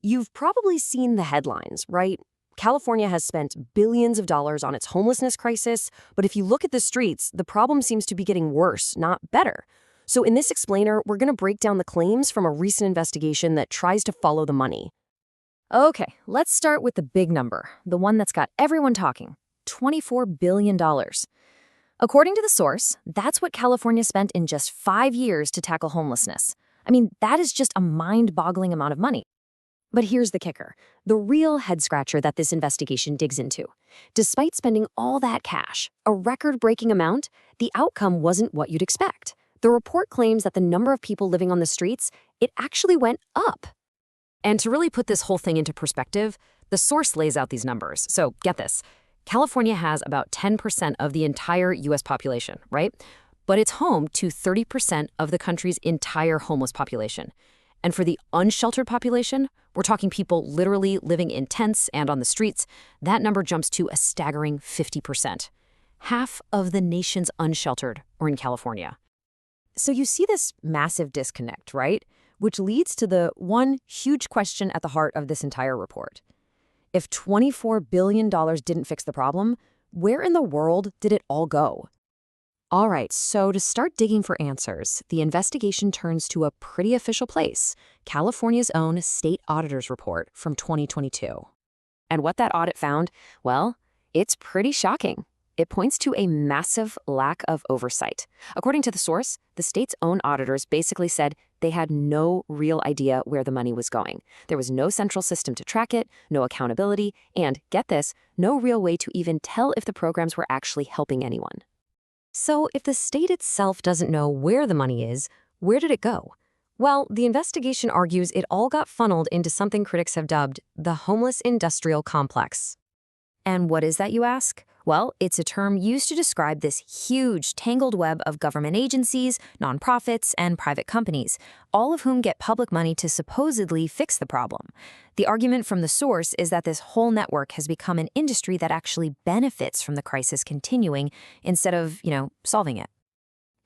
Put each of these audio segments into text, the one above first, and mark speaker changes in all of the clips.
Speaker 1: You've probably seen the headlines, right? California has spent billions of dollars on its homelessness crisis, but if you look at the streets, the problem seems to be getting worse, not better. So in this explainer, we're going to break down the claims from a recent investigation that tries to follow the money. Okay, let's start with the big number, the one that's got everyone talking, $24 billion. According to the source, that's what California spent in just 5 years to tackle homelessness. I mean, that is just a mind-boggling amount of money. But here's the kicker, the real head-scratcher that this investigation digs into. Despite spending all that cash, a record-breaking amount, the outcome wasn't what you'd expect. The report claims that the number of people living on the streets, it actually went up. And to really put this whole thing into perspective, the source lays out these numbers. So get this, California has about 10% of the entire US population, right? But it's home to 30% of the country's entire homeless population. And for the unsheltered population, we're talking people literally living in tents and on the streets, that number jumps to a staggering 50%. Half of the nation's unsheltered are in California. So you see this massive disconnect, right? Which leads to the one huge question at the heart of this entire report. If $24 billion didn't fix the problem, where in the world did it all go? All right, so to start digging for answers, the investigation turns to a pretty official place, California's own State Auditor's Report from 2022. And what that audit found, well, it's pretty shocking. It points to a massive lack of oversight. According to the source, the state's own auditors basically said they had no real idea where the money was going. There was no central system to track it, no accountability, and, get this, no real way to even tell if the programs were actually helping anyone. So if the state itself doesn't know where the money is, where did it go? Well, the investigation argues it all got funneled into something critics have dubbed the homeless industrial complex. And what is that, you ask? Well, it's a term used to describe this huge, tangled web of government agencies, nonprofits, and private companies, all of whom get public money to supposedly fix the problem. The argument from the source is that this whole network has become an industry that actually benefits from the crisis continuing instead of, solving it.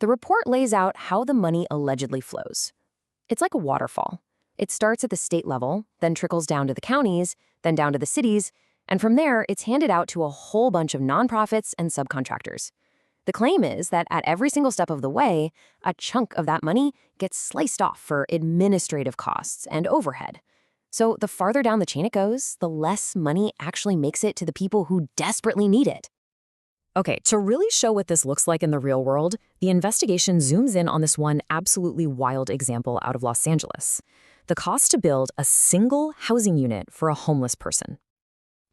Speaker 1: The report lays out how the money allegedly flows. It's like a waterfall. It starts at the state level, then trickles down to the counties, then down to the cities, and from there, it's handed out to a whole bunch of nonprofits and subcontractors. The claim is that at every single step of the way, a chunk of that money gets sliced off for administrative costs and overhead. So the farther down the chain it goes, the less money actually makes it to the people who desperately need it. Okay, to really show what this looks like in the real world, the investigation zooms in on this one absolutely wild example out of Los Angeles. The cost to build a single housing unit for a homeless person.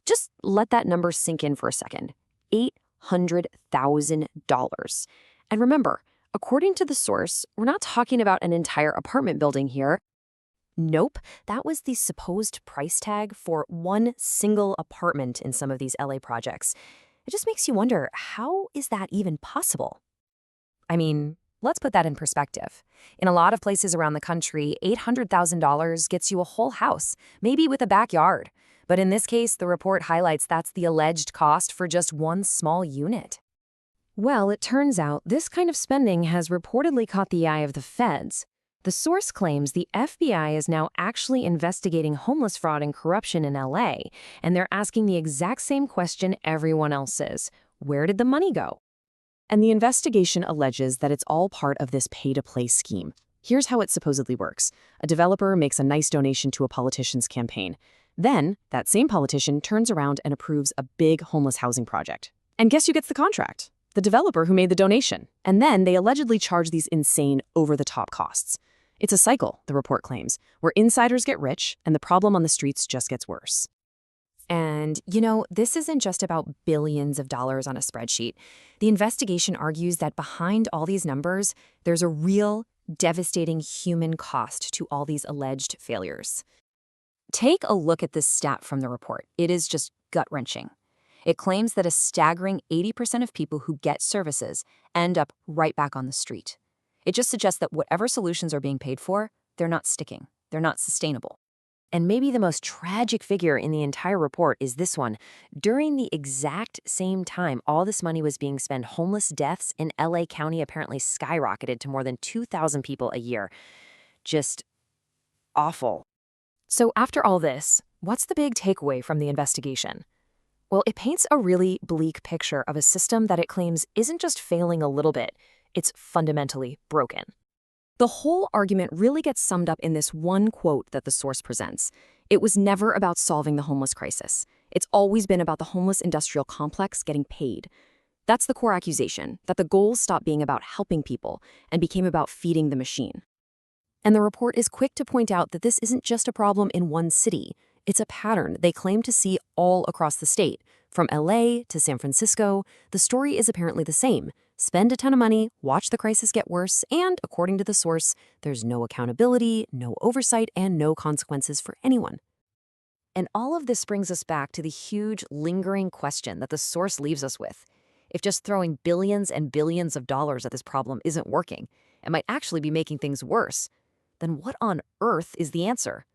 Speaker 1: Just let that number sink in for a second. $800,000. And remember, according to the source, we're not talking about an entire apartment building here. Nope, that was the supposed price tag for one single apartment in some of these LA projects. It just makes you wonder, how is that even possible? I mean, let's put that in perspective. In a lot of places around the country, $800,000 gets you a whole house, maybe with a backyard. But in this case, the report highlights that's the alleged cost for just one small unit. Well, it turns out this kind of spending has reportedly caught the eye of the feds. The source claims the FBI is now actually investigating homeless fraud and corruption in LA, and they're asking the exact same question everyone else is. Where did the money go? And the investigation alleges that it's all part of this pay-to-play scheme. Here's how it supposedly works. A developer makes a nice donation to a politician's campaign. Then, that same politician turns around and approves a big homeless housing project. And guess who gets the contract? The developer who made the donation. And then they allegedly charge these insane, over-the-top costs. It's a cycle, the report claims, where insiders get rich and the problem on the streets just gets worse. And, this isn't just about billions of dollars on a spreadsheet. The investigation argues that behind all these numbers, there's a real, devastating human cost to all these alleged failures. Take a look at this stat from the report. It is just gut-wrenching. It claims that a staggering 80% of people who get services end up right back on the street. It just suggests that whatever solutions are being paid for, they're not sticking. They're not sustainable. And maybe the most tragic figure in the entire report is this one. During the exact same time all this money was being spent, homeless deaths in LA County apparently skyrocketed to more than 2,000 people a year. Just awful. So after all this, what's the big takeaway from the investigation? Well, it paints a really bleak picture of a system that it claims isn't just failing a little bit, it's fundamentally broken. The whole argument really gets summed up in this one quote that the source presents. It was never about solving the homeless crisis. It's always been about the homeless industrial complex getting paid. That's the core accusation, that the goals stopped being about helping people and became about feeding the machine. And the report is quick to point out that this isn't just a problem in one city. It's a pattern they claim to see all across the state. From LA to San Francisco, the story is apparently the same. Spend a ton of money, watch the crisis get worse, and, according to the source, there's no accountability, no oversight, and no consequences for anyone. And all of this brings us back to the huge, lingering question that the source leaves us with. If just throwing billions and billions of dollars at this problem isn't working, it might actually be making things worse, then what on earth is the answer?